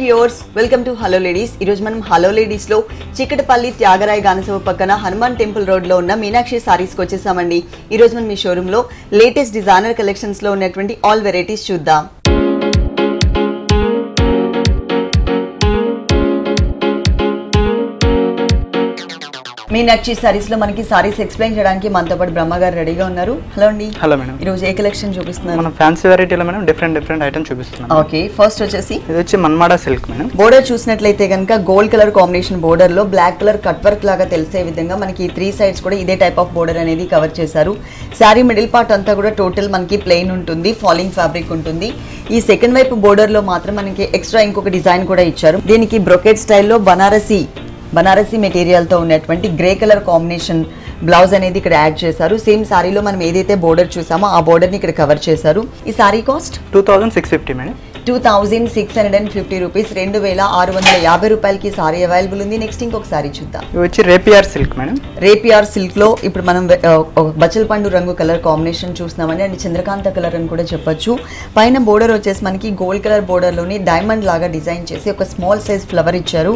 Viewers, welcome to hello ladies. ఈ రోజు మనం హలో లేడీస్ లో చిక్కటపల్లి త్యాగరాయ గానసభ పక్కన హనుమాన్ టెంపుల్ రోడ్ లో ఉన్న మీనాక్షి సారీస్ కి వచ్చేసామండి. ఈ రోజు మనం ఈ షోరూమ్ లో లేటెస్ట్ డిజైనర్ కలెక్షన్స్ లో ఉన్నటువంటి ఆల్ వెరైటీస్ చూద్దాం. మీనాక్షి సారీస్ లో మనకి సారీస్ ఎక్స్ప్లెయిన్ చేయడానికి మనతో పాటు బ్రహ్మ గారు రెడీగా ఉన్నారు. హలో అండి. Hello madam. ఈ రోజు ఏ కలెక్షన్ చూపిస్తున్నారు? మనం ఫ్యాన్సీ వెరైటీలో మేడం డిఫరెంట్ ఐటమ్ చూపిస్తున్నాం. ఓకే, ఫస్ట్ వచ్చేసి ఇది వచ్చి మన్మాడా సిల్క్ మేడం. బోర్డర్ చూసినట్లయితే కనుక గోల్డ్ కలర్ కాంబినేషన్ బోర్డర్ లో బ్లాక్ కలర్ కట్ వర్క్ లాగా తెలిసే విధంగా మనకి 3 సైడ్స్ కూడా ఇదే టైప్ ఆఫ్ బోర్డర్ అనేది కవర్ చేశారు. శారీ మిడిల్ పార్ట్ అంతా కూడా టోటల్ మనకి ప్లెయిన్ ఉంటుంది, ఫాలింగ్ ఫ్యాబ్రిక్ ఉంటుంది. ఈ సెకండ్ వైపు బోర్డర్ లో మాత్రం మనకి ఎక్స్ట్రా ఇంకొక డిజైన్ కూడా ఇచ్చారు. దీనికి బ్రొకెట్ స్టైల్లో బనారసి మెటీరియల్ తో ఉన్నటువంటి గ్రే కలర్ కాంబినేషన్ బ్లౌజ్ అనేది ఇక్కడ యాడ్ చేశారు. సేమ్ సారీలో మనం ఏదైతే బోర్డర్ చూసామో ఆ బోర్డర్ ని ఇక్కడ కవర్ చేశారు. ఈ సారీ కాస్ట్ 2650 మేడం. 2650 రూపీస్, 2650 రూపాయలకి సారీ అవైలబుల్ ఉంది. నెక్స్ట్ ఇంకొక సారీ చూద్దాం. ఇది వచ్చి రేపియార్ సిల్క్ మేడం. రేపియార్ సిల్క్ లో ఇప్పుడు మనం బచ్చల పండు రంగు కలర్ కాంబినేషన్ చూస్తున్నామండి. అండ్ చంద్రకాంత కలర్ అని కూడా చెప్పొచ్చు. పైన బోర్డర్ వచ్చేసి మనకి గోల్డ్ కలర్ బోర్డర్ లోని డైమండ్ లాగా డిజైన్ చేసి ఒక స్మాల్ సైజ్ ఫ్లవర్ ఇచ్చారు.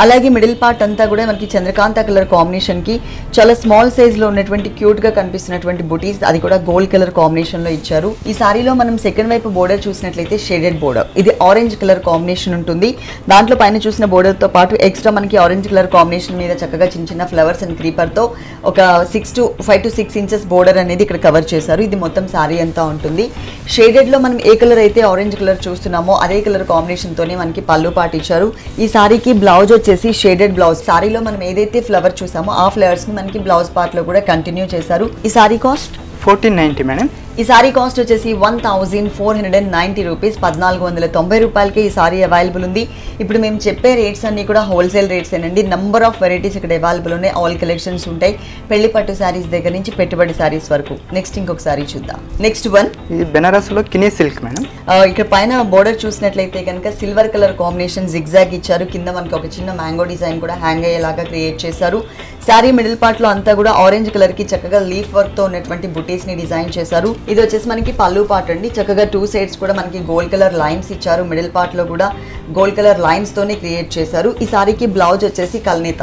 అలాగే మిడిల్ పార్ట్ అంతా కూడా మనకి చంద్రకాంత కలర్ కాంబినేషన్ కి చాలా స్మాల్ సైజ్ లో ఉన్నటువంటి క్యూట్ గా కనిపిస్తున్నటువంటి బుటీస్, అది కూడా గోల్డ్ కలర్ కాంబినేషన్ లో ఇచ్చారు. ఈ సారీలో మనం సెకండ్ వైపు బోర్డర్ చూసినట్లయితే షేడెడ్ బోర్డర్, ఇది ఆరెంజ్ కలర్ కాంబినేషన్ ఉంటుంది. దాంట్లో పైన చూసిన బోర్డర్ తో పాటు ఎక్స్ట్రా మనకి ఆరెంజ్ కలర్ కాంబినేషన్ మీద చక్కగా చిన్న ఫ్లవర్స్ అండ్ క్రీపర్ తో ఒక 5 to 6 ఇంచెస్ బోర్డర్ అనేది ఇక్కడ కవర్ చేశారు. ఇది మొత్తం సారీ అంతా ఉంటుంది. షేడెడ్ లో మనం ఏ కలర్ అయితే ఆరెంజ్ కలర్ చూస్తున్నామో అదే కలర్ కాంబినేషన్ తోనే మనకి పళ్ళు పార్ట్ ఇచ్చారు. ఈ సారీకి బ్లౌజ్ వచ్చేసి షేడెడ్ బ్లౌజ్. సారీలో మనం ఏదైతే ఫ్లవర్ చూసామో ఆ ఫ్లవర్స్ ని మనకి బ్లౌజ్ పార్ట్ లో కూడా కంటిన్యూ చేశారు. ఈ సారీ కాస్ట్ 1490 మేడం. ఈ సారీ కాస్ట్ వచ్చేసి 1490 రూపీస్, 1490 రూపాయలకి ఈ సారీ అవైలబుల్ ఉంది. ఇప్పుడు మేము చెప్పే రేట్స్ అన్ని కూడా హోల్సేల్ రేట్స్ ఏనండి. నంబర్ ఆఫ్ వెరైటీస్ ఇక్కడ అవైలబుల్ ఉన్నాయి. ఆల్ కలెక్షన్స్ ఉంటాయి, పెళ్లి పట్టు సారీస్ దగ్గర నుంచి పెట్టుబడి సారీస్ వరకు. నెక్స్ట్ ఇంకొక సారీ చూద్దాం. నెక్స్ట్ వన్ ఇది బెనారస్ లో కినీ సిల్క్ మేడం. ఇక్కడ పైన బోర్డర్ చూసినట్లయితే కనుక సిల్వర్ కలర్ కాంబినేషన్ జిగ్జాగ్ ఇచ్చారు. కింద మనకి ఒక చిన్న మ్యాంగో డిజైన్ కూడా హ్యాంగ్ అయ్యేలాగా క్రియేట్ చేశారు. శారీ మిడిల్ పార్ట్ లో అంతా కూడా ఆరెంజ్ కలర్ కి చక్కగా లీఫ్ వర్క్ తో ఉన్నటువంటి బుటీస్ ని డిజైన్ చేశారు. ఇది వచ్చేసి మనకి పళ్ళు పార్ట్ అండి. చక్కగా 2 సైడ్స్ కూడా మనకి గోల్డ్ కలర్ లైన్స్ ఇచ్చారు. మిడిల్ పార్ట్ లో కూడా గోల్డ్ కలర్ లైన్స్ తోనే క్రియేట్ చేశారు. ఈ సారీకి బ్లౌజ్ వచ్చేసి కల్నేత,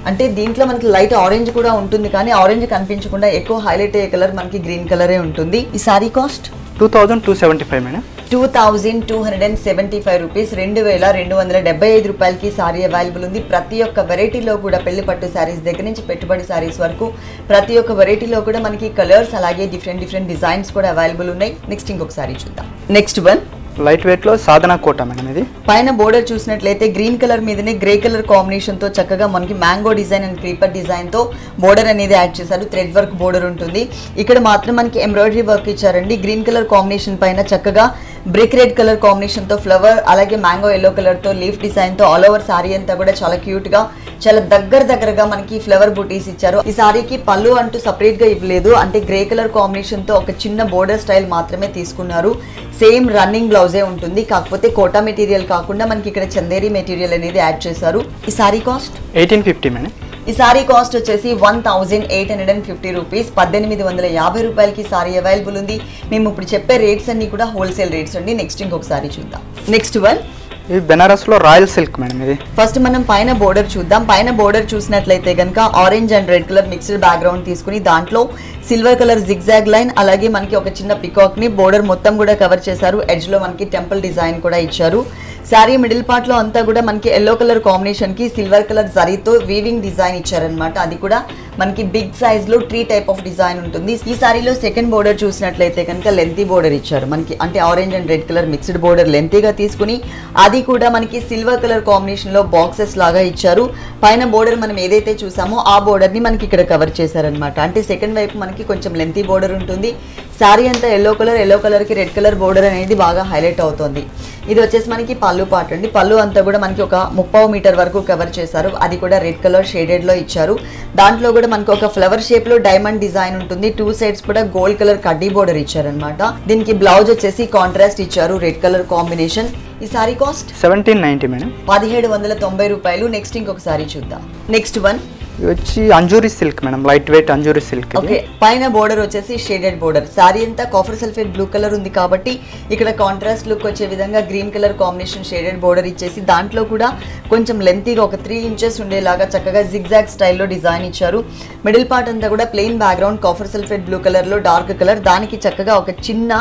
అంటే దీంట్లో మనకి లైట్ ఆరెంజ్ కూడా ఉంటుంది, కానీ ఆరెంజ్ కనిపించకుండా ఎక్కువ హైలైట్ అయ్యే కలర్ మనకి గ్రీన్ కలరే ఉంటుంది. ఈ సారీ కాస్ట్ 2275 మేడం. 2275 రూపీస్, 2275 రూపాయలకి సారీ అవైలబుల్ ఉంది. ప్రతి ఒక్క వెరైటీలో కూడా పెళ్లి పట్టు సారీస్ దగ్గర నుంచి పెట్టుబడి సారీస్ వరకు ప్రతి ఒక్క వెరైటీలో కూడా మనకి కలర్స్ అలాగే డిఫరెంట్ డిజైన్స్ కూడా అవైలబుల్ ఉన్నాయి. నెక్స్ట్ ఇంకొక సారీ చూద్దాం. నెక్స్ట్ వన్ లైట్ వెయిట్ లో సాధన కోట మేడం. ఇది పైన బోర్డర్ చూసినట్లయితే గ్రీన్ కలర్ మీదనే గ్రే కలర్ కాంబినేషన్ తో చక్కగా మనకి mango design and creeper design తో బోర్డర్ అనేది యాడ్ చేశారు. థ్రెడ్ వర్క్ బోర్డర్ ఉంటుంది. ఇక్కడ మాత్రం మనకి ఎంబ్రాయిడరీ వర్క్ ఇచ్చారండి. గ్రీన్ కలర్ కాంబినేషన్ పైన చక్కగా బ్రిక్ రెడ్ కలర్ కాంబినేషన్ తో ఫ్లవర్, అలాగే మ్యాంగో ఎల్లో కలర్ తో లీఫ్ డిజైన్ తో ఆల్ ఓవర్ సారీ అంతా కూడా చాలా క్యూట్ గా చాలా దగ్గరగా మనకి ఫ్లవర్ బూటీస్ ఇచ్చారు. ఈ సారీకి పళ్ళు అంటూ సపరేట్ గా ఇవ్వలేదు, అంటే గ్రే కలర్ కాంబినేషన్ తో ఒక చిన్న బోర్డర్ స్టైల్ మాత్రమే తీసుకున్నారు. సేమ్ రన్నింగ్ బ్లౌజే ఉంటుంది, కాకపోతే కోటా మెటీరియల్ కాకుండా మనకి ఇక్కడ చందేరి మెటీరియల్ అనేది యాడ్ చేశారు. ఈ సారీ కాస్ట్ 1850 మేడం. ఈ సారీ కాస్ట్ వచ్చేసి 1850 రూపీస్, 1850 రూపాయలకి సారీ అవైలబుల్ ఉంది. మేము ఇప్పుడు చెప్పే రేట్స్ అన్ని కూడా హోల్సేల్ రేట్స్ అండి. నెక్స్ట్ ఇంకొక సారీ చూద్దాం. నెక్స్ట్ వన్ ఇది బెనారస్ లో రాయల్ సిల్క్ మేడం. ఇది ఫస్ట్ మనం పైన బోర్డర్ చూద్దాం. పైన బోర్డర్ చూసినట్లయితే కనుక orange and red colour mixed background తీసుకుని దాంట్లో సిల్వర్ కలర్ జిగ్జాగ్ లైన్, అలాగే మనకి ఒక చిన్న పికాక్ ని బోర్డర్ మొత్తం కూడా కవర్ చేశారు. ఎడ్జ్ లో మనకి టెంపుల్ డిజైన్ కూడా ఇచ్చారు. శారీ మిడిల్ పార్ట్ లో అంతా కూడా మనకి ఎల్లో కలర్ కాంబినేషన్ కి సిల్వర్ కలర్ జరీతో వీవింగ్ డిజైన్ ఇచ్చారనమాట. అది కూడా మనకి బిగ్ సైజ్ లో ట్రీ టైప్ ఆఫ్ డిజైన్ ఉంటుంది. ఈ సారీలో సెకండ్ బోర్డర్ చూసినట్లయితే కనుక లెంతీ బోర్డర్ ఇచ్చారు మనకి, అంటే orange and red colour mixed border లెంతీగా తీసుకుని అది కూడా మనకి సిల్వర్ కలర్ కాంబినేషన్ లో బాక్సెస్ లాగా ఇచ్చారు. పైన బోర్డర్ మనం ఏదైతే చూసామో ఆ బోర్డర్ ని మనకి ఇక్కడ కవర్ చేశారనమాట. అంటే సెకండ్ వైపు మనకి కొంచెం లెంతీ బోర్డర్ ఉంటుంది. శారీ అంతా ఎల్లో కలర్ కి రెడ్ కలర్ బోర్డర్ అనేది బాగా హైలైట్ అవుతుంది. ఇది వచ్చేసి మనకి పళ్ళు పార్ట్ అండి. పళ్ళు అంతా కూడా మనకి ఒక 30 మీటర్ వరకు కవర్ చేశారు. అది కూడా రెడ్ కలర్ షేడెడ్ లో ఇచ్చారు. దాంట్లో కూడా మనకి ఒక ఫ్లవర్ షేప్ లో డైమండ్ డిజైన్ ఉంటుంది. 2 సైడ్స్ కూడా గోల్డ్ కలర్ కడ్డీ బోర్డర్ ఇచ్చారనమాట. దీనికి బ్లౌజ్ వచ్చేసి కాంట్రాస్ట్ ఇచ్చారు, రెడ్ కలర్ కాంబినేషన్. ఈ సారీ కాస్ట్ 1790 మేడం. 1790 రూపాయలు. నెక్స్ట్ ఇంకొక సారీ చూద్దాం. నెక్స్ట్ వన్ ఇది వచ్చి అంజూరి సిల్క్ మేడం, లైట్ వెయిట్ అంజూరి సిల్క్. ఓకే, పైన బోర్డర్ వచ్చేసి షేడెడ్ బోర్డర్. సారీ అంతా కాఫర్ సల్ఫేట్ బ్లూ కలర్ ఉంది కాబట్టి ఇక్కడ కాంట్రాస్ట్ లుక్ వచ్చే విధంగా green colour combination shaded border ఇచ్చేసి దాంట్లో కూడా కొంచెం లెంతీగా ఒక 3 ఇంచెస్ ఉండేలాగా చక్కగా జిగ్జాగ్ స్టైల్లో డిజైన్ ఇచ్చారు. మిడిల్ పార్ట్ అంతా కూడా plain background copper sulphate blue కలర్లో డార్క్ కలర్, దానికి చక్కగా ఒక చిన్న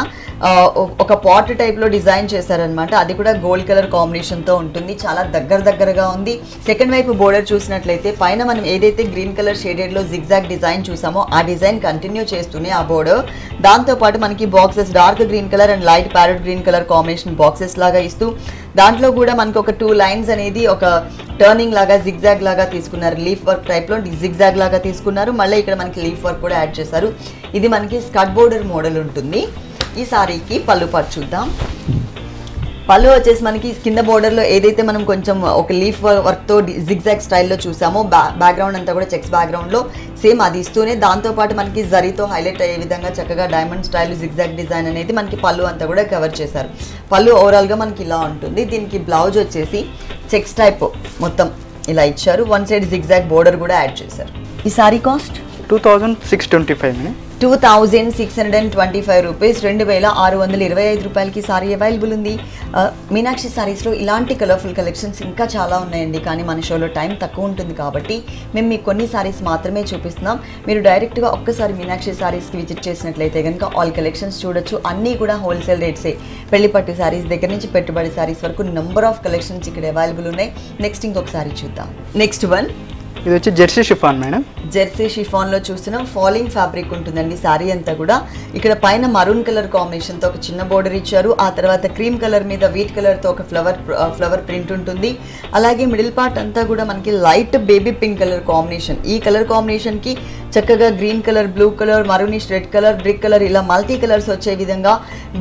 ఒక పాట్ టైప్లో డిజైన్ చేశారనమాట. అది కూడా గోల్డ్ కలర్ కాంబినేషన్తో ఉంటుంది, చాలా దగ్గరగా ఉంది. సెకండ్ వైపు బోర్డర్ చూసినట్లయితే పైన మనం ఏదైతే గ్రీన్ కలర్ షేడెడ్లో జిగ్జాగ్ డిజైన్ చూసామో ఆ డిజైన్ కంటిన్యూ చేస్తూనే ఆ బోర్డర్, దాంతోపాటు మనకి boxes dark green colour and light parrot green colour combination boxes లాగా ఇస్తూ దాంట్లో కూడా మనకి ఒక 2 లైన్స్ అనేది ఒక టర్నింగ్ లాగా జిగ్జాగ్ లాగా తీసుకున్నారు. లీఫ్ వర్క్ టైప్లో జిగ్జాగ్ లాగా తీసుకున్నారు. మళ్ళీ ఇక్కడ మనకి లీఫ్ వర్క్ కూడా యాడ్ చేశారు. ఇది మనకి స్కర్ట్ బోర్డర్ మోడల్ ఉంటుంది. ఈ సారీకి పళ్ళు పాటు చూద్దాం. పళ్ళు వచ్చేసి మనకి కింద బోర్డర్లో ఏదైతే మనం కొంచెం ఒక లీఫ్ వర్క్తో జిగ్జాగ్ స్టైల్లో చూసామో బ్యాక్గ్రౌండ్ అంతా కూడా చెక్స్ బ్యాక్గ్రౌండ్లో సేమ్ అది ఇస్తూనే దాంతోపాటు మనకి జరీతో హైలైట్ అయ్యే విధంగా చక్కగా డైమండ్ స్టైల్ జిగ్జాగ్ డిజైన్ అనేది మనకి పళ్ళు అంతా కూడా కవర్ చేశారు. పళ్ళు ఓవరాల్గా మనకి ఇలా ఉంటుంది. దీనికి బ్లౌజ్ వచ్చేసి చెక్స్ టైప్ మొత్తం ఇలా ఇచ్చారు. వన్ సైడ్ జిగ్జాగ్ బోర్డర్ కూడా యాడ్ చేశారు. ఈ సారీ కాస్ట్ 2625 మేడం. 2625 రూపీస్, 2625 రూపాయలకి సారీ అవైలబుల్ ఉంది. మీనాక్షి సారీస్లో ఇలాంటి కలర్ఫుల్ కలెక్షన్స్ ఇంకా చాలా ఉన్నాయండి, కానీ మన షోలో టైం తక్కువ ఉంటుంది కాబట్టి మేము మీకు కొన్ని సారీస్ మాత్రమే చూపిస్తున్నాం. మీరు డైరెక్ట్గా ఒక్కసారి మీనాక్షి సారీస్కి విజిట్ చేసినట్లయితే కనుక ఆల్ కలెక్షన్స్ చూడొచ్చు. అన్నీ కూడా హోల్సేల్ రేట్సే. పెళ్లి పట్టు సారీస్ దగ్గర నుంచి పెట్టుబడి సారీస్ వరకు నెంబర్ ఆఫ్ కలెక్షన్స్ ఇక్కడ అవైలబుల్ ఉన్నాయి. నెక్స్ట్ ఇంకొక సారీ చూద్దాం. నెక్స్ట్ వన్ ఇది వచ్చి జెర్సీ షిఫాన్ మేడం. జెర్సీ షిఫాన్లో చూస్తున్నాం. ఫాలింగ్ ఫ్యాబ్రిక్ ఉంటుందండి సారీ అంతా కూడా. ఇక్కడ పైన మరూన్ కలర్ కాంబినేషన్తో ఒక చిన్న బోర్డర్ ఇచ్చారు. ఆ తర్వాత క్రీమ్ కలర్ మీద వీట్ కలర్తో ఒక ఫ్లవర్ ప్రింట్ ఉంటుంది. అలాగే మిడిల్ పార్ట్ అంతా కూడా మనకి light baby pink colour combination. ఈ కలర్ కాంబినేషన్కి చక్కగా green colour, blue colour, maroonish red colour, brick colour ఇలా మల్టీ కలర్స్ వచ్చే విధంగా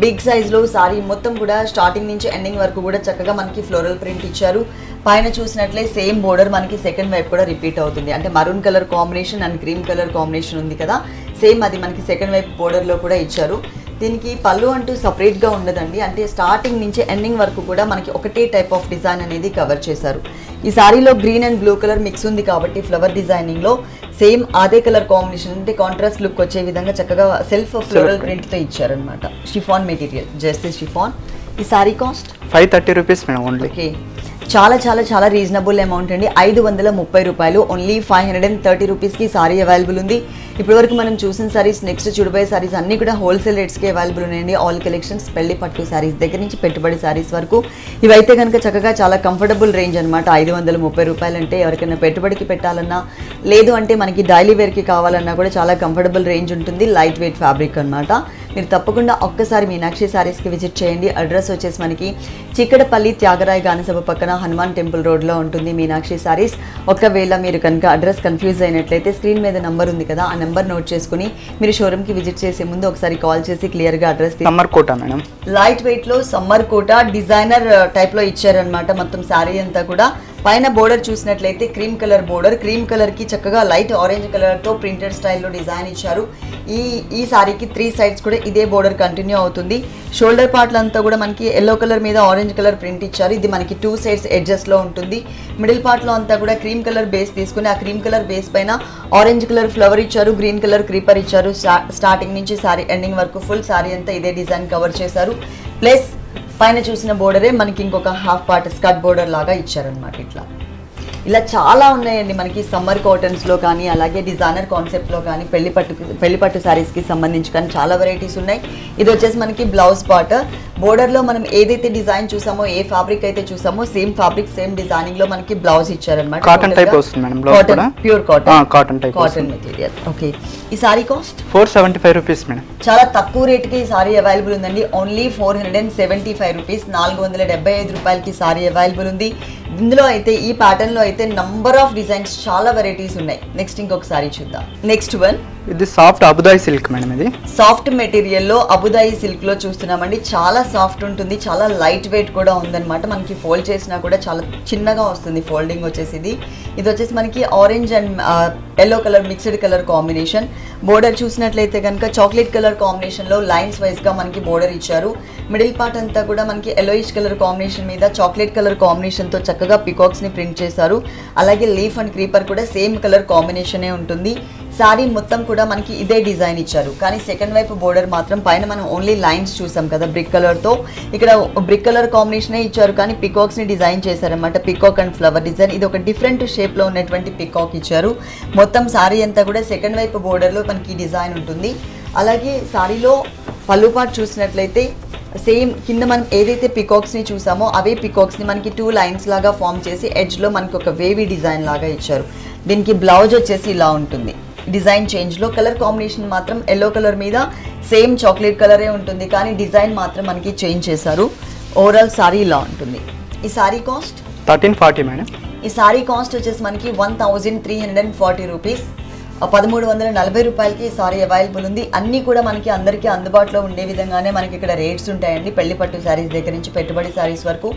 బిగ్ సైజ్లో సారీ మొత్తం కూడా స్టార్టింగ్ నుంచి ఎండింగ్ వరకు కూడా చక్కగా మనకి ఫ్లోరల్ ప్రింట్ ఇచ్చారు. పైన చూసినట్లే సేమ్ బోర్డర్ మనకి సెకండ్ వైపు కూడా రిపీట్ అవుతుంది. అంటే maroon colour combination and cream colour combination ఉంది కదా, సేమ్ అది మనకి సెకండ్ వైపు బోర్డర్లో కూడా ఇచ్చారు. దీనికి పళ్ళు అంటూ సపరేట్గా ఉండదండి. అంటే స్టార్టింగ్ నుంచి ఎండింగ్ వరకు కూడా మనకి ఒకటే టైప్ ఆఫ్ డిజైన్ అనేది కవర్ చేశారు. ఈ సారీలో green and blue colour mix ఉంది కాబట్టి ఫ్లవర్ డిజైనింగ్లో సేమ్ అదే కలర్ కాంబినేషన్ అంటే కాంట్రాస్ట్ లుక్ వచ్చే విధంగా చక్కగా సెల్ఫ్ ఫ్లోరల్ ప్రింట్తో ఇచ్చారనమాట. Chiffon material, jersey chiffon. ఈ sari cost 530 rupees madam only. Okay, చాలా రీజనబుల్ అమౌంట్ అండి. 530 రూపాయలు, ఓన్లీ 530 రూపీస్కి సారీ అవైలబుల్ ఉంది. ఇప్పటివరకు మనం చూసిన సారీస్, నెక్స్ట్ చూడబోయే సారీస్ అన్నీ కూడా హోల్సేల్ రేట్స్కి అవైలబుల్ ఉన్నాయండి. ఆల్ కలెక్షన్స్ పెళ్లి పట్టు సారీస్ దగ్గర నుంచి పెట్టుబడి సారీస్ వరకు. ఇవైతే కనుక చక్కగా చాలా కంఫర్టబుల్ రేంజ్ అనమాట. 530 రూపాయలు అంటే ఎవరికైనా పెట్టుబడికి పెట్టాలన్నా, లేదు అంటే మనకి డైలీ వేర్కి కావాలన్నా కూడా చాలా కంఫర్టబుల్ రేంజ్ ఉంటుంది. లైట్ వెయిట్ ఫ్యాబ్రిక్ అనమాట. మీరు తప్పకుండా ఒక్కసారి మీనాక్షి సారీస్కి విజిట్ చేయండి. అడ్రస్ వచ్చేసి మనకి చిక్కడపల్లి త్యాగరాయ గానసభ పక్కన హనుమాన్ టెంపుల్ రోడ్లో ఉంటుంది మీనాక్షి సారీస్. ఒకవేళ మీరు కనుక అడ్రస్ కన్ఫ్యూజ్ అయినట్లయితే స్క్రీన్ మీద నెంబర్ ఉంది కదా, ఆ నెంబర్ నోట్ చేసుకుని మీరు షోరూమ్కి విజిట్ చేసే ముందు ఒకసారి కాల్ చేసి క్లియర్గా అడ్రస్. సమ్మర్ కోట మేడం, లైట్ వెయిట్లో సమ్మర్ కోట డిజైనర్ టైప్లో ఇచ్చారనమాట మొత్తం శారీ అంతా కూడా. పైన బోర్డర్ చూసినట్లయితే క్రీమ్ కలర్ బోర్డర్, క్రీమ్ కలర్కి చక్కగా లైట్ ఆరెంజ్ కలర్తో ప్రింటెడ్ స్టైల్లో డిజైన్ ఇచ్చారు. ఈ సారీకి 3 సైడ్స్ కూడా ఇదే బోర్డర్ కంటిన్యూ అవుతుంది. షోల్డర్ పార్ట్లు అంతా కూడా మనకి ఎల్లో కలర్ మీద ఆరెంజ్ కలర్ ప్రింట్ ఇచ్చారు. ఇది మనకి 2 సైడ్స్ ఎడ్జెస్లో ఉంటుంది. మిడిల్ పార్ట్లో అంతా కూడా క్రీమ్ కలర్ బేస్ తీసుకుని ఆ క్రీమ్ కలర్ బేస్ పైన ఆరెంజ్ కలర్ ఫ్లవర్ ఇచ్చారు, గ్రీన్ కలర్ క్రీపర్ ఇచ్చారు. స్టార్టింగ్ నుంచి సారీ ఎండింగ్ వరకు ఫుల్ సారీ అంతా ఇదే డిజైన్ కవర్ చేశారు. ప్లస్ పైన చూసిన బోర్డరే మనకి ఇంకొక హాఫ్ పార్ట్ స్కర్ట్ బోర్డర్ లాగా ఇచ్చారనమాట. ఇలా చాలా ఉన్నాయండి మనకి సమ్మర్ కాటన్స్లో కానీ, అలాగే డిజైనర్ కాన్సెప్ట్లో కానీ, పెళ్లి పట్టు శారీస్కి సంబంధించి కానీ చాలా వెరైటీస్ ఉన్నాయి. ఇది వచ్చేసి మనకి బ్లౌజ్ పార్ట్. బోర్డర్లో మనం ఏదైతే డిజైన్ చూసామో, ఏ ఫ్యాబ్రిక్ అయితే చూసామో సేమ్ ఫ్యాబ్రిక్ సేమ్ డిజైనింగ్లో మనకి బ్లౌజ్ ఇచ్చారనమాట. కాటన్ టైప్ వస్తుంది మేడం, బ్లౌజ్ కూడా pure cotton, cotton type cotton material. Okay, ఈ సారీ కాస్ట్ 475 రూపీస్ మేడం. చాలా తక్కువ రేట్కి ఈ సారీ అవైలబుల్ ఉందండి. ఓన్లీ 475 రూపీస్, 475 రూపాయలకి సారీ అవైలబుల్ ఉంది. ఇందులో అయితే ఈ ప్యాటర్న్లో అయితే నంబర్ ఆఫ్ డిజైన్స్ చాలా వెరైటీస్ ఉన్నాయి. నెక్స్ట్ ఇంకొక సారీ చూద్దాం. నెక్స్ట్ వన్ ఇది సాఫ్ట్ అబుదాయి సిల్క్ మేడం. ఇది సాఫ్ట్ మెటీరియల్లో అబుదాయి సిల్క్ లో చూస్తున్నామండి. చాలా సాఫ్ట్ ఉంటుంది, చాలా లైట్ వెయిట్ కూడా ఉందన్నమాట. మనకి ఫోల్డ్ చేసినా కూడా చాలా చిన్నగా వస్తుంది ఫోల్డింగ్ వచ్చేసి. ఇది వచ్చేసి మనకి orange and yellow colour mixed colour combination. Border చూసినట్లయితే కనుక చాక్లెట్ కలర్ కాంబినేషన్ లో లైన్స్ వైజ్ గా మనకి బోర్డర్ ఇచ్చారు. మిడిల్ పార్ట్ అంతా కూడా మనకి ఎల్లోయిష్ కలర్ కాంబినేషన్ మీద చాక్లెట్ కలర్ కాంబినేషన్ తో చక్కగా పికాక్స్ ని ప్రింట్ చేశారు. అలాగే లీఫ్ అండ్ క్రీపర్ కూడా సేమ్ కలర్ కాంబినేషనే ఉంటుంది. సారీ మొత్తం కూడా మనకి ఇదే డిజైన్ ఇచ్చారు, కానీ సెకండ్ వైపు బోర్డర్ మాత్రం పైన మనం ఓన్లీ లైన్స్ చూసాం కదా బ్రిక్ కలర్తో, ఇక్కడ బ్రిక్ కలర్ కాంబినేషనే ఇచ్చారు కానీ పికాక్స్ని డిజైన్ చేశారనమాట. పికాక్ అండ్ ఫ్లవర్ డిజైన్, ఇది ఒక డిఫరెంట్ షేప్లో ఉన్నటువంటి పికాక్ ఇచ్చారు. మొత్తం సారీ అంతా కూడా సెకండ్ వైపు బోర్డర్లో మనకి డిజైన్ ఉంటుంది. అలాగే సారీలో పళ్ళు పార్ట్ చూసినట్లయితే సేమ్ కింద మనం ఏదైతే పికాక్స్ని చూసామో అవే పికాక్స్ని మనకి 2 లైన్స్ లాగా ఫామ్ చేసి ఎడ్జ్లో మనకి ఒక వేవీ డిజైన్ లాగా ఇచ్చారు. దీనికి బ్లౌజ్ వచ్చేసి ఇలా ఉంటుంది. డిజైన్ చేంజ్లో కలర్ కాంబినేషన్ మాత్రం ఎల్లో కలర్ మీద సేమ్ చాక్లెట్ కలరే ఉంటుంది, కానీ డిజైన్ మాత్రం మనకి చేంజ్ చేశారు. ఓవరాల్ సారీ ఇలా ఉంటుంది. ఈ సారీ కాస్ట్ 1340 మేడం. ఈ సారీ కాస్ట్ వచ్చేసి మనకి 1340 రూపీస్, 1340 రూపాయలకి ఈ సారీ అవైలబుల్ ఉంది. అన్నీ కూడా మనకి అందరికీ అందుబాటులో ఉండే విధంగానే మనకి ఇక్కడ రేట్స్ ఉంటాయండి. పెళ్లి పట్టు శారీస్ దగ్గర నుంచి పెట్టుబడి శారీస్ వరకు.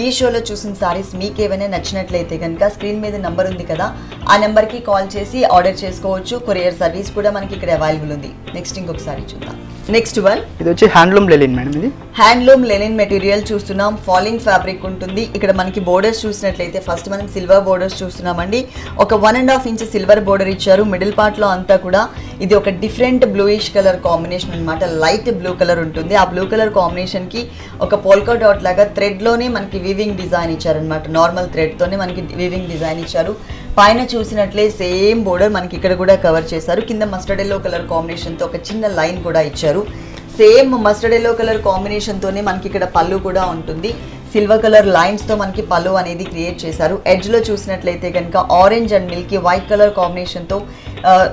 ఈ షోలో చూసిన శారీస్ మీకు ఏమైనా నచ్చినట్లయితే కనుక స్క్రీన్ మీద నెంబర్ ఉంది కదా, ఆ నెంబర్కి కాల్ చేసి ఆర్డర్ చేసుకోవచ్చు. కొరియర్ సర్వీస్ కూడా మనకి ఇక్కడ అవైలబుల్ ఉంది. నెక్స్ట్ ఇంకొకసారి చూద్దాం. నెక్స్ట్ వన్, ఇది వచ్చి హ్యాండ్లూమ్ లెనిన్ మేడం. ఇది హ్యాండ్లూమ్ లెనిన్ మెటీరియల్ చూస్తున్నాం. ఫాలింగ్ ఫ్యాబ్రిక్ ఉంటుంది. ఇక్కడ మనకి బోర్డర్స్ చూసినట్లయితే ఫస్ట్ మనం సిల్వర్ బోర్డర్స్ చూస్తున్నామండి. ఒక 1.5 ఇంచ్ సిల్వర్ బోర్డర్ ఇచ్చారు. మిడిల్ పార్ట్ లో అంతా కూడా ఇది ఒక డిఫరెంట్ బ్లూయిష్ కలర్ కాంబినేషన్ అనమాట. లైట్ బ్లూ కలర్ ఉంటుంది. ఆ బ్లూ కలర్ కాంబినేషన్ కి ఒక పోల్కా డాట్ లాగా థ్రెడ్ లోనే మనకి వీవింగ్ డిజైన్ ఇచ్చారనమాట. నార్మల్ థ్రెడ్ తోనే మనకి వీవింగ్ డిజైన్ ఇచ్చారు. పైన చూసినట్లే సేమ్ బోర్డర్ మనకి ఇక్కడ కూడా కవర్ చేశారు. కింద మస్టర్డ్ ఎల్లో కలర్ కాంబినేషన్ తో ఒక చిన్న లైన్ కూడా ఇచ్చారు. Same mustard yellow colour combination తోనే మనకి ఇక్కడ పళ్ళు కూడా ఉంటుంది. సిల్వర్ కలర్ లైన్స్ తో మనకి పళ్ళు అనేది క్రియేట్ చేశారు. ఎడ్జ్ లో చూసినట్లయితే కనుక orange and Milky white colour combination తో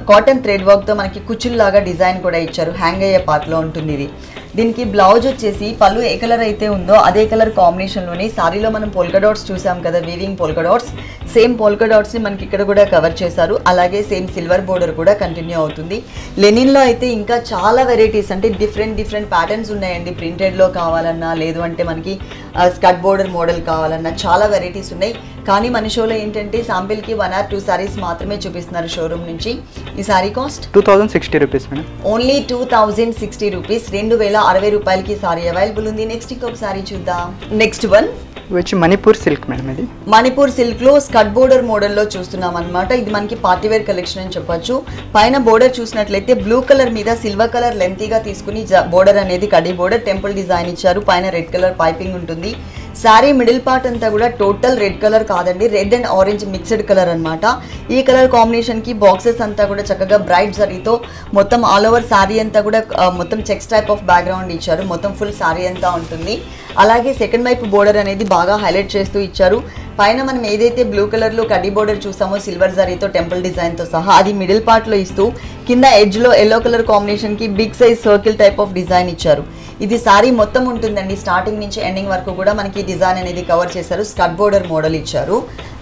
కాటన్ థ్రెడ్ వర్క్ తో మనకి కుచ్చుల్లాగా డిజైన్ కూడా ఇచ్చారు. హ్యాంగ్ అయ్యే పార్ట్ లో ఉంటుంది ఇది. దీనికి బ్లౌజ్ వచ్చేసి పళ్ళు ఏ కలర్ అయితే ఉందో అదే కలర్ కాంబినేషన్లోని సారీలో మనం పోల్కా డాట్స్ చూసాం కదా, weaving polka dots, same polka డాట్స్ని మనకి ఇక్కడ కూడా కవర్ చేశారు. అలాగే సేమ్ సిల్వర్ బోర్డర్ కూడా కంటిన్యూ అవుతుంది. లెనిన్లో అయితే ఇంకా చాలా వెరైటీస్, అంటే డిఫరెంట్ ప్యాటర్న్స్ ఉన్నాయండి. ప్రింటెడ్లో కావాలన్నా, లేదు అంటే మనకి స్కర్ట్ బోర్డర్ మోడల్ కావాలన్నా చాలా వెరైటీస్ ఉన్నాయి. కానీ మన షోలో ఏంటంటే శాంపిల్కి 1 or 2 సారీస్ మాత్రమే చూపిస్తున్నారు షోరూమ్ నుంచి. ఈ sari cost 2060 rupees madam. Only 2060 rupees, 2060 రూపాయలకి సారీ అవైలబుల్ ఉంది. నెక్స్ట్ ఇంకొక సారీ చూద్దాం. నెక్స్ట్ వన్ వచ్చి మణిపూర్ సిల్క్ మేడం. ఇది మణిపూర్ సిల్క్ లో స్కర్ట్ బోర్డర్ మోడల్లో చూస్తున్నాం అనమాట. ఇది మనకి పార్టీవేర్ కలెక్షన్ అని చెప్పొచ్చు. పైన బోర్డర్ చూసినట్లయితే బ్లూ కలర్ మీద సిల్వర్ కలర్ లెంతీగా తీసుకుని బోర్డర్ అనేది కడీ బోర్డర్ టెంపుల్ డిజైన్ ఇచ్చారు. పైన రెడ్ కలర్ పైపింగ్ ఉంటుంది. శారీ మిడిల్ పార్ట్ అంతా కూడా టోటల్ రెడ్ కలర్ కాదండి, red and orange mixed colour అనమాట. ఈ కలర్ కాంబినేషన్ కి బాక్సెస్ అంతా కూడా చక్కగా బ్రైట్ జరీతో మొత్తం ఆల్ ఓవర్ శారీ అంతా కూడా మొత్తం చెక్స్ టైప్ ఆఫ్ బ్యాక్గ్రౌండ్ ఇచ్చారు. మొత్తం ఫుల్ శారీ అంతా ఉంటుంది. అలాగే సెకండ్ వైపు బోర్డర్ అనేది బాగా హైలైట్ చేస్తూ ఇచ్చారు. పైన మనం ఏదైతే బ్లూ కలర్లో కడ్డీ బోర్డర్ చూసామో సిల్వర్ జరీతో టెంపుల్ డిజైన్తో సహా, అది మిడిల్ పార్ట్లో ఇస్తూ కింద ఎడ్జ్లో ఎల్లో కలర్ కాంబినేషన్కి big size circle type of design ఇచ్చారు. ఇది సారీ మొత్తం ఉంటుందండి, స్టార్టింగ్ నుంచి ఎండింగ్ వరకు కూడా మనకి డిజైన్ అనేది కవర్ చేశారు. స్కర్ట్ బోర్డర్ మోడల్ ఇచ్చారు.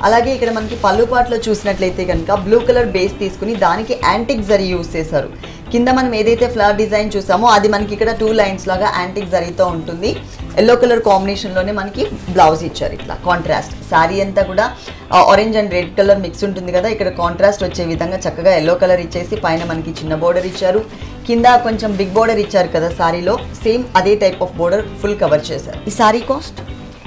అలాగే ఇక్కడ మనకి పళ్ళు పార్ట్లో చూసినట్లయితే కనుక బ్లూ కలర్ బేస్ తీసుకుని దానికి యాంటిక్ జరీ యూజ్ చేశారు. కింద మనం ఏదైతే ఫ్లవర్ డిజైన్ చూసామో అది మనకి ఇక్కడ 2 లైన్స్ లాగా యాంటిక్ జరీతో ఉంటుంది. ఎల్లో కలర్ కాంబినేషన్లోనే మనకి బ్లౌజ్ ఇచ్చారు. ఇట్లా కాంట్రాస్ట్ శారీ అంతా కూడా orange and red colour mix ఉంటుంది కదా, ఇక్కడ కాంట్రాస్ట్ వచ్చే విధంగా చక్కగా ఎల్లో కలర్ ఇచ్చేసి పైన మనకి చిన్న బోర్డర్ ఇచ్చారు. కింద కొంచెం బిగ్ బోర్డర్ ఇచ్చారు కదా సారీలో, సేమ్ అదే type of border full cover చేశారు. ఈ సారీ కాస్ట్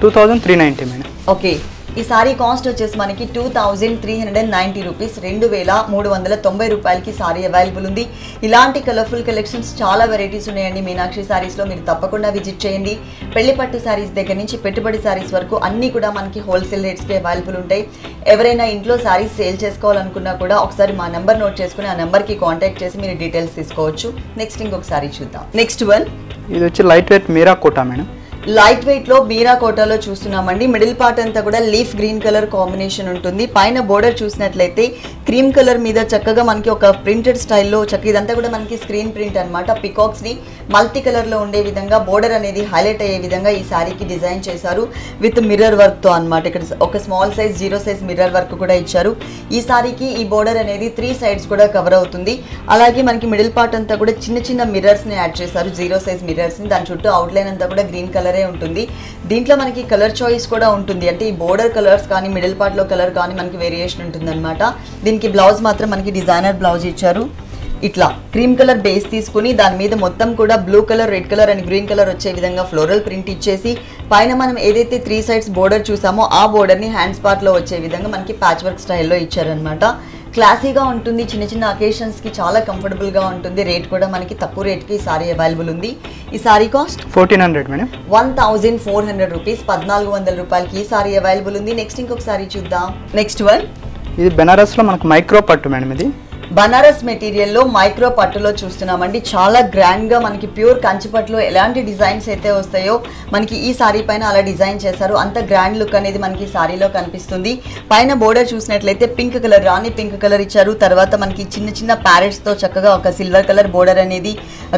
2390 మేడం. ఓకే, ఈ సారీ కాస్ట్ వచ్చేసి మనకి 2390 రూపీస్, 2390 రూపాయలకి సారీ అవైలబుల్ ఉంది. ఇలాంటి కలర్ఫుల్ కలెక్షన్స్ చాలా వెరైటీస్ ఉన్నాయండి మీనాక్షి సారీస్లో, మీరు తప్పకుండా విజిట్ చేయండి. పెళ్లి పట్టు సారీస్ దగ్గర నుంచి పెట్టుబడి సారీస్ వరకు అన్నీ కూడా మనకి హోల్సేల్ రేట్స్కి అవైలబుల్ ఉంటాయి. ఎవరైనా ఇంట్లో సారీస్ సేల్ చేసుకోవాలనుకున్నా కూడా ఒకసారి మా నెంబర్ నోట్ చేసుకుని ఆ నెంబర్కి కాంటాక్ట్ చేసి మీరు డీటెయిల్స్ తీసుకోవచ్చు. నెక్స్ట్ ఇంకొక సారీ చూద్దాం. నెక్స్ట్ వన్ ఇది వచ్చి లైట్ వెయిట్ మీరా కోటా మేడం. లైట్ వెయిట్ లో మీరా కోటాలో చూస్తున్నామండి. మిడిల్ పార్ట్ అంతా కూడా లీఫ్ గ్రీన్ కలర్ కాంబినేషన్ ఉంటుంది. పైన బోర్డర్ చూసినట్లయితే క్రీమ్ కలర్ మీద చక్కగా మనకి ఒక ప్రింటెడ్ స్టైల్లో చక్కగా ఇదంతా కూడా మనకి స్క్రీన్ ప్రింట్ అన్నమాట. పికాక్స్ ని మల్టీ కలర్ లో ఉండే విధంగా బోర్డర్ అనేది హైలైట్ అయ్యే విధంగా ఈ శారీకి డిజైన్ చేశారు విత్ మిర్రర్ వర్క్ తో అన్నమాట. ఇక్కడ ఒక small size 0 size mirror work కూడా ఇచ్చారు. ఈ శారీకి ఈ బోర్డర్ అనేది 3 సైడ్స్ కూడా కవర్ అవుతుంది. అలాగే మనకి మిడిల్ పార్ట్ అంతా కూడా చిన్న చిన్న మిర్రర్స్ ని యాడ్ చేశారు, 0 సైజ్ మిర్రర్స్ ని. దాని చుట్టూ అవుట్లైన్ అంతా కూడా గ్రీన్ కలర్ ఉంటుంది. దీంట్లో మనకి కలర్ చాయిస్ కూడా ఉంటుంది. అంటే ఈ బోర్డర్ కలర్స్ కానీ మిడిల్ పార్ట్ లో కలర్ కానీ మనకి వేరియేషన్ ఉంటుంది అనమాట. దీనికి బ్లౌజ్ మాత్రం మనకి డిజైనర్ బ్లౌజ్ ఇచ్చారు. ఇట్లా క్రీమ్ కలర్ బేస్ తీసుకుని దాని మీద మొత్తం కూడా blue colour, red colour and green colour వచ్చే విధంగా ఫ్లోరల్ ప్రింట్ ఇచ్చేసి పైన మనం ఏదైతే 3 సైడ్స్ బోర్డర్ చూసామో ఆ బోర్డర్ ని హ్యాండ్స్ పార్ట్ లో వచ్చే విధంగా మనకి ప్యాచ్ వర్క్ స్టైల్లో ఇచ్చారనమాట. క్లాసీగా ఉంటుంది, చిన్న చిన్న అకేషన్స్ కి చాలా కంఫర్టబుల్ గా ఉంటుంది. రేట్ కూడా మనకి తక్కువ రేట్ కి ఈ సారీ అవైలబుల్ ఉంది. ఈ సారీ కాస్ట్ 1400 మేడం. 1400 రూపీస్, 1400 రూపాయలకి ఈ సారీ అవైలబుల్ ఉంది. నెక్స్ట్ ఇంకొక సారీ చూద్దాం. నెక్స్ట్ వన్, ఇది బెనారస్ లో మనకు మైక్రో పట్టు మేడం. ఇది బనారస్ మెటీరియల్లో మైక్రో పట్టులో చూస్తున్నామండి. చాలా గ్రాండ్ గా మనకి ప్యూర్ కంచిపట్టులో ఎలాంటి డిజైన్స్ అయితే వస్తాయో మనకి ఈ సారీ పైన అలా డిజైన్ చేశారు. అంత గ్రాండ్ లుక్ అనేది మనకి సారీలో కనిపిస్తుంది. పైన బోర్డర్ చూసినట్లయితే పింక్ కలర్, రాణి పింక్ కలర్ ఇచ్చారు. తర్వాత మనకి చిన్న చిన్న ప్యారెట్స్ తో చక్కగా ఒక సిల్వర్ కలర్ బోర్డర్ అనేది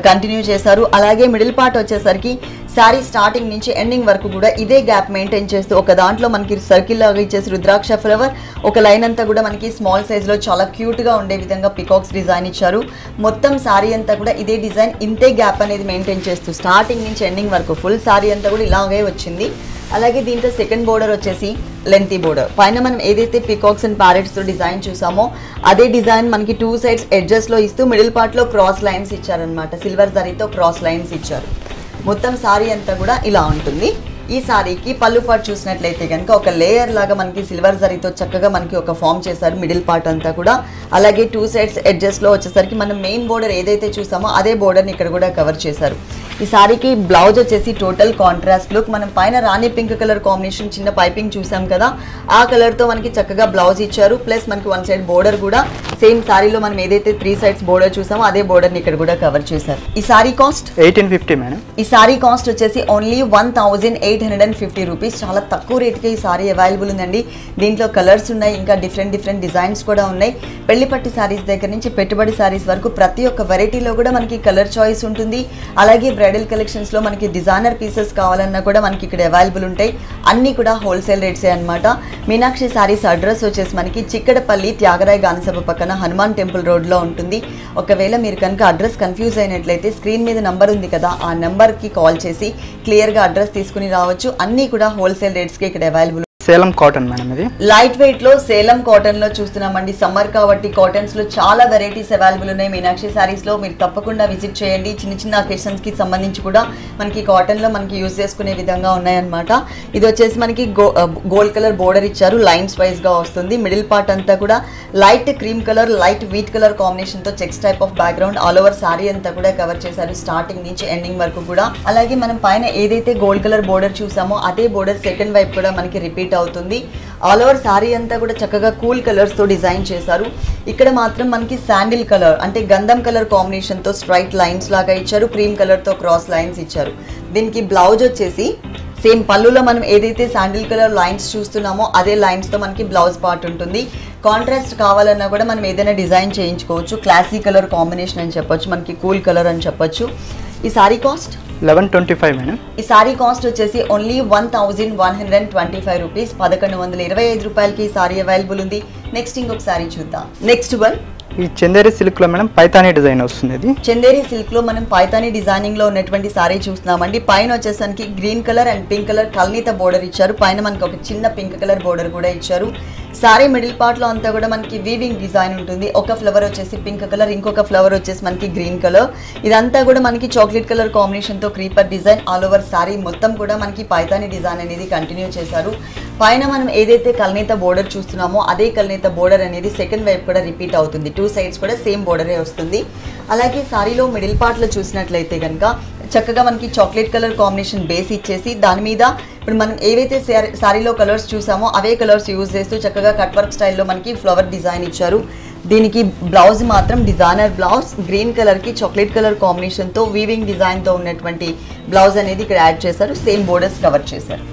కంటిన్యూ చేశారు. అలాగే మిడిల్ పార్ట్ వచ్చేసరికి శారీ స్టార్టింగ్ నుంచి ఎండింగ్ వరకు కూడా ఇదే గ్యాప్ మెయింటైన్ చేస్తూ ఒక దాంట్లో మనకి సర్కిల్ లాగా ఇచ్చేసి రుద్రాక్ష ఫ్లవర్, ఒక లైన్ అంతా కూడా మనకి స్మాల్ సైజ్ లో చాలా క్యూట్ గా ఉండే విధంగా పికాక్స్ డిజైన్ ఇచ్చారు. మొత్తం శారీ అంతా కూడా ఇదే డిజైన్, ఇంతే గ్యాప్ అనేది మెయింటైన్ చేస్తూ స్టార్టింగ్ నుంచి ఎండింగ్ వరకు ఫుల్ శారీ అంతా కూడా ఇలాగే వచ్చింది. అలాగే దీంట్లో సెకండ్ బోర్డర్ వచ్చేసి లెంతీ బోర్డర్. పైన మనం ఏదైతే పికాక్స్ అండ్ ప్యారెట్స్ తో డిజైన్ చూసామో అదే డిజైన్ మనకి 2 సైడ్స్ ఎడ్జెస్ లో ఇస్తూ మిడిల్ పార్ట్ లో క్రాస్ లైన్స్ ఇచ్చారనమాట. సిల్వర్ జరీతో క్రాస్ లైన్స్ ఇచ్చారు. మొత్తం సారీ అంతా కూడా ఇలా ఉంటుంది. ఈ సారీకి పళ్ళు పార్ట్ చూసినట్లయితే కనుక ఒక లేయర్ లాగా మనకి సిల్వర్ జరీతో చక్కగా మనకి ఒక ఫామ్ చేశారు మిడిల్ పార్ట్ అంతా కూడా. అలాగే 2 సైడ్స్ ఎడ్జెస్ లో వచ్చేసరికి మనం మెయిన్ బోర్డర్ ఏదైతే చూసామో అదే బోర్డర్ని ఇక్కడ కూడా కవర్ చేశారు. ఈ సారీకి బ్లౌజ్ వచ్చేసి టోటల్ కాంట్రాస్ట్ లుక్. మనం పైన రాణి పింక్ కలర్ కాంబినేషన్ చిన్న పైపింగ్ చూసాం కదా, ఆ కలర్ తో మనకి చక్కగా బ్లౌజ్ ఇచ్చారు. ప్లస్ మనకి 1 సైడ్ బోర్డర్ కూడా సేమ్ సారీలో మనం ఏదైతే 3 సైడ్స్ బోర్డర్ చూసామో అదే బోర్డర్ ని ఇక్కడ కూడా కవర్ చేశారు. ఈ సారీ కాస్ట్ 1850 మేడం. ఈ సారీ కాస్ట్ వచ్చేసి ఓన్లీ 1850 రూపీస్. చాలా తక్కువ రేట్కి ఈ సారీ అవైలబుల్ ఉందండి. దీంట్లో కలర్స్ ఉన్నాయి, ఇంకా డిఫరెంట్ డిజైన్స్ కూడా ఉన్నాయి. పెళ్లి పట్టు సారీస్ దగ్గర నుంచి పెట్టుబడి సారీస్ వరకు ప్రతి ఒక్క వెరైటీలో కూడా మనకి కలర్ చాయిస్ ఉంటుంది. అలాగే బ్రైడల్ కలెక్షన్స్ లో మనకి డిజైనర్ పీసెస్ కావాలన్నా కూడా మనకి ఇక్కడ అవైలబుల్ ఉంటాయి. అన్ని కూడా హోల్సేల్ రేట్సే అనమాట. మీనాక్షి సారీస్ అడ్రస్ వచ్చేసి మనకి చిక్కడపల్లి త్యాగరాయ గానసభ పక్కన హనుమాన్ టెంపుల్ రోడ్ లో ఉంటుంది. ఒకవేళ మీరు కనుక అడ్రస్ కన్ఫ్యూజ్ అయినట్లయితే స్క్రీన్ మీద నంబర్ ఉంది కదా, ఆ నెంబర్ కి కాల్ చేసి క్లియర్ గా అడ్రస్ తీసుకుని రావచ్చు. అన్ని కూడా హోల్సేల్ రేట్స్ కి ఇక్కడ అవైలబుల్. Salem cotton madam. ఇది లైట్ వెయిట్ లో సేలం కాటన్ లో చూస్తున్నామండి. సమ్మర్ కాబట్టి కాటన్స్ లో చాలా వెరైటీస్ అవైలబుల్ ఉన్నాయి. మీనాక్షి సారీస్ లో మీరు తప్పకుండా విజిట్ చేయండి. చిన్న అకేషన్స్ కి సంబంధించి కూడా మనకి కాటన్ లో మనకి యూజ్ చేసుకునే విధంగా ఉన్నాయన్నమాట. ఇది వచ్చేసి మనకి గోల్డ్ కలర్ బోర్డర్ ఇచ్చారు, లైన్స్ వైజ్ గా వస్తుంది. మిడిల్ పార్ట్ అంతా కూడా light cream colour, light wheat colour combination తో checks type of background all over sari అంతా కూడా కవర్ చేశారు స్టార్టింగ్ నుంచి ఎండింగ్ వరకు కూడా. అలాగే మనం పైన ఏదైతే గోల్డ్ కలర్ బోర్డర్ చూసామో అదే బోర్డర్ సెకండ్ వైపు కూడా మనకి రిపీట్ అవుతుంది. ఆల్ ఓవర్ సారీ అంతా కూడా చక్కగా కూల్ కలర్స్ తో డిజైన్ చేశారు. ఇక్కడ మాత్రం మనకి శాండిల్ కలర్ అంటే గంధం కలర్ కాంబినేషన్ తో స్ట్రైట్ లైన్స్ లాగా ఇచ్చారు. క్రీమ్ కలర్ తో క్రాస్ లైన్స్ ఇచ్చారు. దీనికి బ్లౌజ్ వచ్చేసి సేమ్ పళ్ళులో మనం ఏదైతే శాండిల్ కలర్ లైన్స్ చూస్తున్నామో అదే లైన్స్ తో మనకి బ్లౌజ్ పార్ట్ ఉంటుంది. కాంట్రాస్ట్ కావాలన్నా కూడా మనం ఏదైనా డిజైన్ చేయించుకోవచ్చు. క్లాసీ కలర్ కాంబినేషన్ అని చెప్పొచ్చు, మనకి కూల్ కలర్ అని చెప్పొచ్చు. ఈ సారీ కాస్ట్ 1125 మేడం. ఈ సారీ కాస్ట్ వచ్చేసి ఓన్లీ 1125 రూపీస్, 1125 రూపాయలకి ఈ సారీ అవైలబుల్ ఉంది. నెక్స్ట్ ఇంకొక సారీ చూద్దాం. నెక్స్ట్ వన్, ఈ చందేరి సిల్క్ లో మేడం పైతానీ డిజైన్ వస్తుంది. ఇది చందేరి సిల్క్ లో మనం పైతానీ డిజైనింగ్ లో ఉన్నటువంటి సారీ చూస్తున్నామండి. పైన వచ్చేసరికి green colour and pink colour కల్నీత బోర్డర్ ఇచ్చారు. పైన మనకి ఒక చిన్న పింక్ కలర్ బోర్డర్ కూడా ఇచ్చారు. సారీ మిడిల్ పార్ట్ లో అంతా కూడా మనకి వీవింగ్ డిజైన్ ఉంటుంది. ఒక ఫ్లవర్ వచ్చేసి పింక్ కలర్, ఇంకొక ఫ్లవర్ వచ్చేసి మనకి గ్రీన్ కలర్. ఇదంతా కూడా మనకి చాక్లెట్ కలర్ కాంబినేషన్ తో creeper design all over sorry మొత్తం కూడా మనకి పైతానీ డిజైన్ అనేది కంటిన్యూ చేశారు. పైన మనం ఏదైతే కల్నేత బోర్డర్ చూస్తున్నామో అదే కల్నేత బోర్డర్ అనేది సెకండ్ వైపు కూడా రిపీట్ అవుతుంది. 2 సైడ్స్ కూడా సేమ్ బోర్డరే వస్తుంది. అలాగే సారీలో మిడిల్ పార్ట్ లో చూసినట్లయితే కనుక చక్కగా మనకి చాక్లెట్ కలర్ కాంబినేషన్ బేస్ ఇచ్చేసి దాని మీద ఇప్పుడు మనం ఏవైతే సారీలో కలర్స్ చూసామో అవే కలర్స్ యూజ్ చేస్తూ చక్కగా కట్ వర్క్ స్టైల్లో మనకి ఫ్లవర్ డిజైన్ ఇచ్చారు. దీనికి బ్లౌజ్ మాత్రం డిజైనర్ బ్లౌజ్, గ్రీన్ కలర్ కి చాక్లెట్ కలర్ కాంబినేషన్ తో వీవింగ్ డిజైన్ తో ఉన్నటువంటి బ్లౌజ్ అనేది ఇక్కడ యాడ్ చేశారు. సేమ్ బోర్డర్స్ కవర్ చేశారు.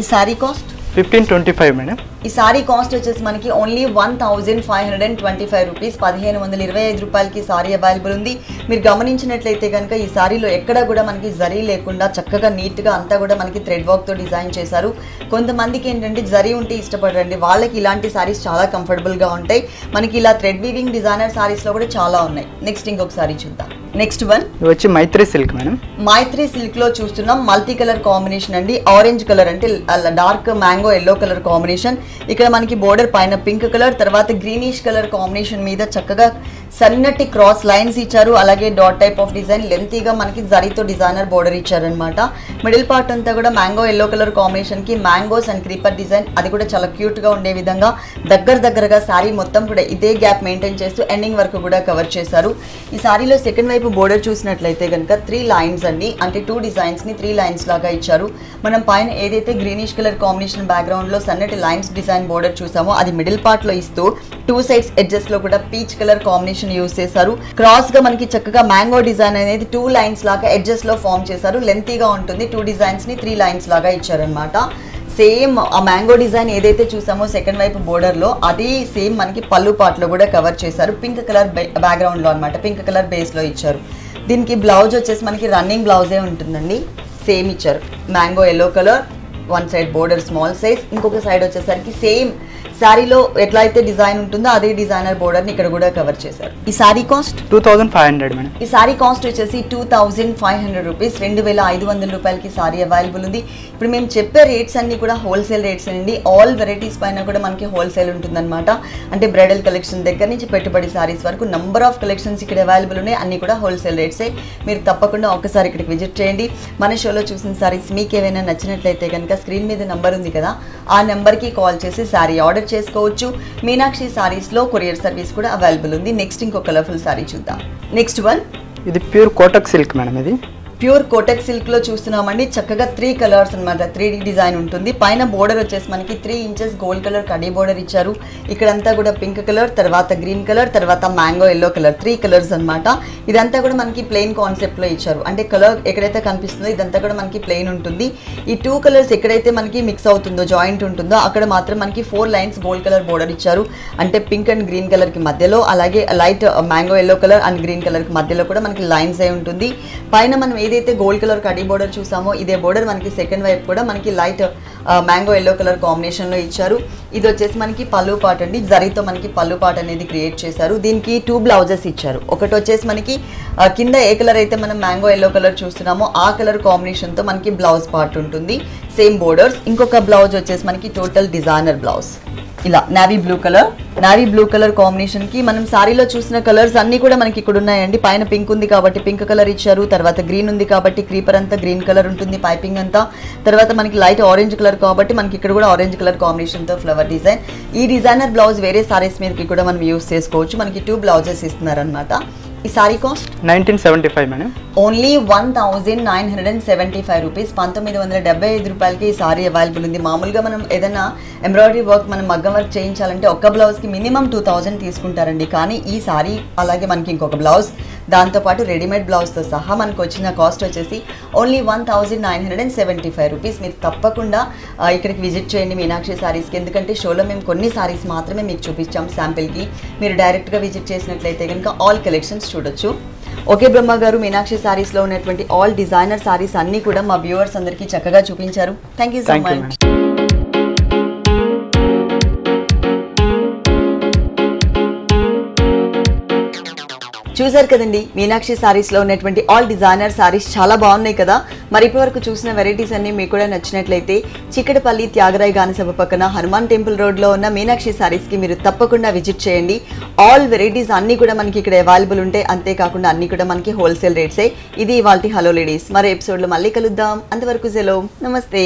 ఈ సారీ కాస్ట్ 1525 మేడం. ఈ సారీ కాస్ట్ వచ్చేసి మనకి ఓన్లీ 1525 రూపీస్, 1525 రూపాయలకి సారీ అవైలబుల్ ఉంది. మీరు గమనించినట్లయితే కనుక ఈ సారీలో ఎక్కడ కూడా మనకి జరీ లేకుండా చక్కగా నీట్గా అంతా కూడా మనకి థ్రెడ్ వర్క్తో డిజైన్ చేశారు. కొంతమందికి ఏంటంటే జరీ ఉంటే ఇష్టపడరండి, వాళ్ళకి ఇలాంటి సారీస్ చాలా కంఫర్టబుల్గా ఉంటాయి. మనకి ఇలా థ్రెడ్ వీవింగ్ డిజైనర్ సారీస్లో కూడా చాలా ఉన్నాయి. నెక్స్ట్ ఇంకొక సారీ చూద్దాం. నెక్స్ట్ వన్ వచ్చి మైత్రి సిల్క్ మేడం. మైత్రి సిల్క్ లో చూస్తున్నాం. మల్టీ కలర్ కాంబినేషన్ అండి. ఆరెంజ్ కలర్ అంటే dark mango yellow colour combination. ఇక్కడ మనకి బోర్డర్ పైన పింక్ కలర్, తర్వాత గ్రీనిష్ కలర్ కాంబినేషన్ మీద చక్కగా సన్నటి క్రాస్ లైన్స్ ఇచ్చారు. అలాగే డాట్ టైప్ ఆఫ్ డిజైన్ లెంతీగా మనకి జరీతో డిజైనర్ బోర్డర్ ఇచ్చారనమాట. మిడిల్ పార్ట్ అంతా కూడా మ్యాంగో ఎల్లో కలర్ కాంబినేషన్ కి మ్యాంగోస్ అండ్ క్రీపర్ డిజైన్, అది కూడా చాలా క్యూట్ గా ఉండే విధంగా దగ్గరగా శారీ మొత్తం కూడా ఇదే గ్యాప్ మెయింటైన్ చేస్తూ ఎండింగ్ వరకు కూడా కవర్ చేశారు. ఈ సారీలో సెకండ్ వైపు బోర్డర్ చూసినట్లయితే కనుక 3 లైన్స్ అండి, అంటే 2 డిజైన్స్ ని 3 లైన్స్ లాగా ఇచ్చారు. మనం పైన ఏదైతే గ్రీనిష్ కలర్ కాంబినేషన్ బ్యాక్గ్రౌండ్ లో సన్నటి లైన్స్ డిజైన్ బోర్డర్ చూసామో అది మిడిల్ పార్ట్ లో ఇస్తూ 2 సైడ్స్ ఎడ్జెస్ లో కూడా పీచ్ కలర్ కాంబినేషన్ యూస్ చేశారు. క్రాస్ గా మనకి చక్కగా మ్యాంగో డిజైన్ అనేది 2 లైన్స్ లాగా ఎడ్జెస్ లో ఫామ్ చేశారు. లెంతీగా ఉంటుంది. 2 డిజైన్స్ ని 3 లైన్స్ లాగా ఇచ్చారనమాట. సేమ్ ఆ మ్యాంగో డిజైన్ ఏదైతే చూసామో సెకండ్ వైపు బోర్డర్ లో అది సేమ్ మనకి పళ్ళు పార్ట్ లో కూడా కవర్ చేశారు. పింక్ కలర్ బ్యాక్గ్రౌండ్ లో అనమాట, పింక్ కలర్ బేస్ లో ఇచ్చారు. దీనికి బ్లౌజ్ వచ్చేసి మనకి రన్నింగ్ బ్లౌజే ఉంటుందండి. సేమ్ ఇచ్చారు. Mango yellow colour, one side border small size, ఇంకొక సైడ్ వచ్చేసరికి సేమ్ శారీలో ఎట్లా అయితే డిజైన్ ఉంటుందో అదే డిజైనర్ బోర్డర్ ని ఇక్కడ కూడా కవర్ చేశారు. ఈ సారీ కాస్ట్ 2500 మేడం. ఈ సారీ కాస్ట్ వచ్చేసి 2500 రూపీస్, 2500 రూపాయలకి సారీ అవైలబుల్ ఉంది. ఇప్పుడు మేము చెప్పే రేట్స్ అన్ని కూడా హోల్సేల్ రేట్స్ అండి. ఆల్ వెరైటీస్ పైన కూడా మనకి హోల్సేల్ ఉంటుందన్నమాట. అంటే బ్రైడల్ కలెక్షన్ దగ్గర నుంచి పెట్టుబడి సారీస్ వరకు నంబర్ ఆఫ్ కలెక్షన్స్ ఇక్కడ అవైలబుల్ ఉన్నాయి. అన్ని కూడా హోల్సేల్ రేట్సే. మీరు తప్పకుండా ఒకసారి ఇక్కడికి విజిట్ చేయండి. మన షోలో చూసిన సారీస్ మీకు ఏవైనా నచ్చినట్లయితే కనుక స్క్రీన్ మీద నెంబర్ ఉంది కదా, ఆ నెంబర్కి కాల్ చేసి సారీ ఆర్డర్ చేసుకోవచ్చు. మీనాక్షి సారీస్ లో కొరియర్ సర్వీస్ కూడా అవైలబుల్ ఉంది. నెక్స్ట్ ఇంకో కలర్ఫుల్ సారీ చూద్దాం. నెక్స్ట్ వన్ ఇది ప్యూర్ కోటక్ సిల్క్ మేడం. ఇది ప్యూర్ కోటక్ సిల్క్ లో చూస్తున్నామండి. చక్కగా 3 కలర్స్ అనమాట, 3D డిజైన్ ఉంటుంది. పైన బోర్డర్ వచ్చేసి మనకి 3 inches gold colour khadi border ఇచ్చారు. ఇక్కడంతా కూడా పింక్ కలర్, తర్వాత గ్రీన్ కలర్, తర్వాత మ్యాంగో ఎల్లో కలర్, 3 కలర్స్ అనమాట. ఇదంతా కూడా మనకి ప్లెయిన్ కాన్సెప్ట్ లో ఇచ్చారు. అంటే కలర్ ఎక్కడైతే కనిపిస్తుందో ఇదంతా కూడా మనకి ప్లెయిన్ ఉంటుంది. ఈ 2 కలర్స్ ఎక్కడైతే మనకి మిక్స్ అవుతుందో, జాయింట్ ఉంటుందో అక్కడ మాత్రం మనకి 4 లైన్స్ గోల్డ్ కలర్ బోర్డర్ ఇచ్చారు. అంటే పింక్ అండ్ గ్రీన్ కలర్ కి మధ్యలో, అలాగే light mango yellow colour and green colour కి మధ్యలో కూడా మనకి లైన్స్ అయి ఉంటుంది. పైన మనం ఏదైతే గోల్డ్ కలర్ కడీ బోర్డర్ చూసామో ఇదే బోర్డర్ మనకి సెకండ్ వైపు కూడా మనకి light mango yellow colour combination లో ఇచ్చారు. ఇది వచ్చేసి మనకి పళ్ళు పార్ట్ అండి. జరీతో మనకి పళ్ళు పార్ట్ అనేది క్రియేట్ చేశారు. దీనికి 2 బ్లౌజెస్ ఇచ్చారు. ఒకటి వచ్చేసి మనకి కింద ఏ కలర్ అయితే మనం మ్యాంగో ఎల్లో కలర్ చూస్తున్నామో ఆ కలర్ కాంబినేషన్ తో మనకి బ్లౌజ్ పార్ట్ ఉంటుంది. Same borders. ఇంకొక బ్లౌజ్ వచ్చేసి మనకి టోటల్ డిజైనర్ బ్లౌజ్. ఇలా నావీ బ్లూ కలర్ కాంబినేషన్ కి మనం సారీలో చూసిన కలర్స్ అన్ని కూడా మనకి ఇక్కడ ఉన్నాయండి. పైన పింక్ ఉంది కాబట్టి పింక్ కలర్ ఇచ్చారు. తర్వాత గ్రీన్ ఉంది కాబట్టి క్రీపర్ అంతా గ్రీన్ కలర్ ఉంటుంది, పైపింగ్ అంతా. తర్వాత మనకి లైట్ ఆరెంజ్ కలర్ కాబట్టి మనకి ఇక్కడ కూడా ఆరెంజ్ కలర్ కాంబినేషన్ తో ఫ్లవర్ డిజైన్. ఈ డిజైనర్ బ్లౌజ్ వేరే సారీస్ మీదకి కూడా మనం యూస్ చేసుకోవచ్చు. మనకి 2 బ్లౌజెస్ ఇస్తున్నారనమాట. ఈ sari cost 1975 madam. Only 1975 rupees, 1975 రూపాయలకి ఈ సారీ అవైలబుల్ ఉంది. మామూలుగా మనం ఏదైనా ఎంబ్రాయిడరీ వర్క్, మనం మగ్గం వర్క్ చేయించాలంటే ఒక్క బ్లౌజ్కి మినిమం 2000 తీసుకుంటారండి. కానీ ఈ సారీ అలాగే మనకి ఇంకొక బ్లౌజ్, దాంతోపాటు రెడీమేడ్ బ్లౌజ్తో సహా మనకు వచ్చిన కాస్ట్ వచ్చేసి ఓన్లీ 1975 రూపీస్. మీరు తప్పకుండా ఇక్కడికి విజిట్ చేయండి మీనాక్షి సారీస్కి. ఎందుకంటే షోలో మేము కొన్ని సారీస్ మాత్రమే మీకు చూపించాం శాంపిల్కి. మీరు డైరెక్ట్గా విజిట్ చేసినట్లయితే కనుక ఆల్ కలెక్షన్స్ చూడొచ్చు. ఓకే బ్రహ్మ గారు, మీనాక్షి సారీస్లో ఉన్నటువంటి ఆల్ డిజైనర్ సారీస్ అన్నీ కూడా మా వ్యూవర్స్ అందరికీ చక్కగా చూపించారు. Thank you so much. చూసారు కదండి, మీనాక్షి సారీస్లో ఉన్నటువంటి ఆల్ డిజైనర్ సారీస్ చాలా బాగున్నాయి కదా. మరి ఇప్పటి వరకు చూసిన వెరైటీస్ అన్ని మీకు కూడా నచ్చినట్లయితే చిక్కడపల్లి త్యాగరాయ గానసభ పక్కన హనుమాన్ టెంపుల్ రోడ్లో ఉన్న మీనాక్షి సారీస్కి మీరు తప్పకుండా విజిట్ చేయండి. ఆల్ వెరైటీస్ అన్నీ కూడా మనకి ఇక్కడ అవైలబుల్ ఉంటాయి. అంతేకాకుండా అన్నీ కూడా మనకి హోల్సేల్ రేట్సే. ఇది ఇవాల్టి హలో లేడీస్. మరో ఎపిసోడ్లో మళ్ళీ కలుద్దాం. అంతవరకు సెలవు, నమస్తే.